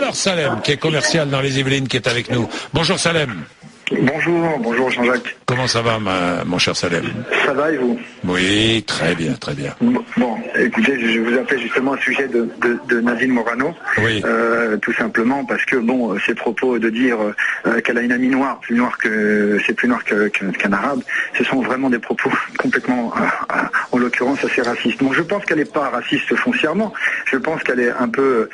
Alors Salem, qui est commercial dans les Yvelines, qui est avec nous. Bonjour Salem. Bonjour Jean-Jacques. Comment ça va, mon cher Salem? Ça va et vous? Oui, très bien, très bien. Bon, écoutez, je vous appelle justement au sujet de Nadine Morano. Oui. Tout simplement parce que, bon, ses propos de dire qu'elle a une amie noire, plus noire qu'un arabe, ce sont vraiment des propos complètement, en l'occurrence, assez racistes. Bon, je pense qu'elle n'est pas raciste foncièrement. Je pense qu'elle est un peu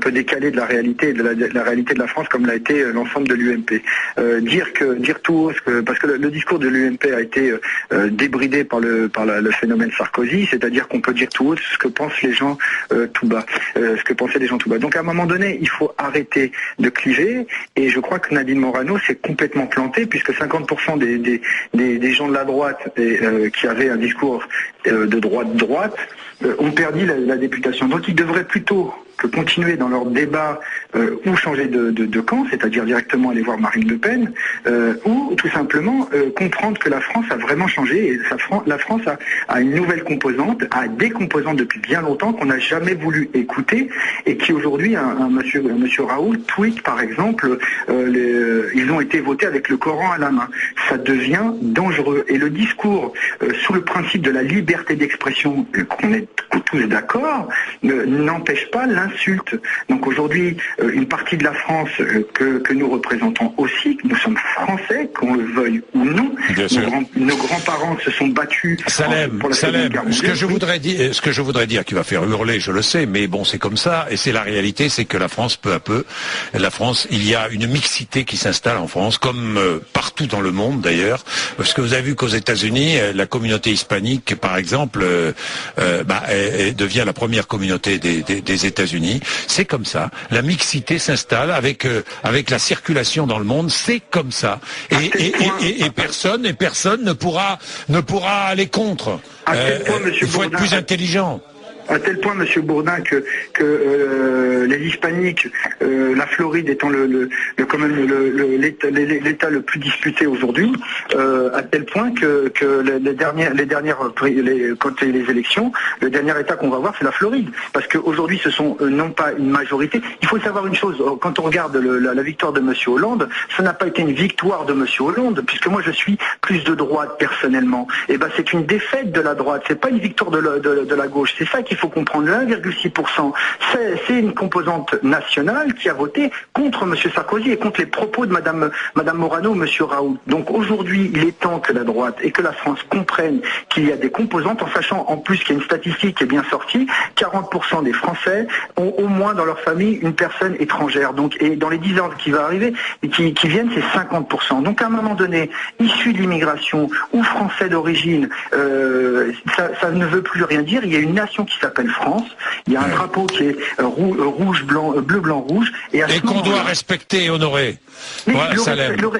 décalée de la réalité, de la réalité de la France, comme l'a été l'ensemble de l'UMP. Dire tout haut, parce que le discours de l'UMP a été débridé par le phénomène Sarkozy, c'est-à-dire qu'on peut dire tout haut ce que pensent les gens tout bas, ce que pensaient les gens tout bas. Donc à un moment donné, il faut arrêter de cliver, et je crois que Nadine Morano s'est complètement plantée, puisque 50% des gens de la droite qui avaient un discours de droite ont perdu la députation. Donc ils devraient plutôt que continuer dans leur débat ou changer de camp, c'est-à-dire directement aller voir Marine Le Pen, ou tout simplement comprendre que la France a vraiment changé, et la France a une nouvelle composante, a des composantes depuis bien longtemps qu'on n'a jamais voulu écouter, et qui aujourd'hui, un monsieur Raoult tweet par exemple, ils ont été votés avec le Coran à la main. Ça devient dangereux. Et le discours sous le principe de la liberté d'expression, qu'on est tous d'accord, n'empêche pas l'insulte. Donc aujourd'hui, une partie de la France que nous représentons aussi, que nous sommes français, qu'on le veuille ou non, nos grands-parents se sont battus pour la Seconde Guerre mondiale. Ce que je voudrais dire, qui va faire hurler, je le sais, mais bon, c'est comme ça, et c'est la réalité, c'est que la France, peu à peu, il y a une mixité qui s'installe en France, comme partout dans le monde d'ailleurs, parce que vous avez vu qu'aux États-Unis, la communauté hispanique, par exemple, devient la première communauté des États-Unis. C'est comme ça. La mixité s'installe avec la circulation dans le monde. C'est comme ça. Et personne ne pourra aller contre. Il faut être plus intelligent. À tel point, Monsieur Bourdin, que les hispaniques, la Floride étant quand même l'État le plus disputé aujourd'hui, à tel point que quand il y a les élections, le dernier État qu'on va voir, c'est la Floride, parce qu'aujourd'hui, ce sont non pas une majorité. Il faut savoir une chose, quand on regarde la victoire de Monsieur Hollande, ça n'a pas été une victoire de Monsieur Hollande, puisque moi je suis plus de droite personnellement. Et ben c'est une défaite de la droite, c'est pas une victoire de la gauche. C'est ça qu'il faut comprendre. Le 1,6%, c'est une composante nationale qui a voté contre M. Sarkozy et contre les propos de Madame Morano ou M. Raoult. Donc aujourd'hui, il est temps que la droite et que la France comprennent qu'il y a des composantes, en sachant en plus qu'il y a une statistique qui est bien sortie, 40% des Français ont au moins dans leur famille une personne étrangère. Donc, et dans les 10 ans qui va arriver, qui viennent, c'est 50%. Donc à un moment donné, issus de l'immigration ou français d'origine, ça ne veut plus rien dire. Il y a une nation qui s'appelle France. Il y a un drapeau qui est rouge, blanc, bleu, blanc, rouge. Et qu'on doit respecter et honorer. Mais voilà,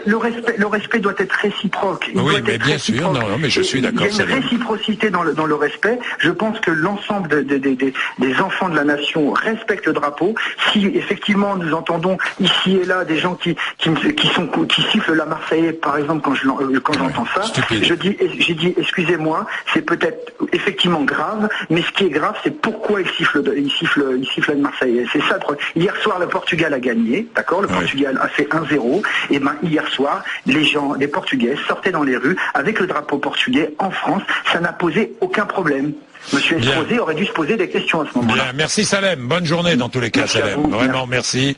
le respect doit être réciproque. Oui, mais bien sûr, non, mais je suis d'accord. Il y a une réciprocité dans le respect. Je pense que l'ensemble des enfants de la nation respectent le drapeau. Si effectivement nous entendons ici et là des gens qui sifflent la Marseillaise, par exemple, quand j'entends ça, j'ai dit excusez-moi, c'est peut-être effectivement grave, mais ce qui est grave, c'est pourquoi ils sifflent la Marseillaise. C'est ça. Hier soir, le Portugal a gagné, d'accord. Le Portugal a fait 1-0. Et ben hier soir, les Portugais sortaient dans les rues avec le drapeau portugais en France. Ça n'a posé aucun problème. Monsieur Estrosi aurait dû se poser des questions à ce moment-là. Bien, merci Salem. Bonne journée dans tous les cas, Salem. Vraiment, merci.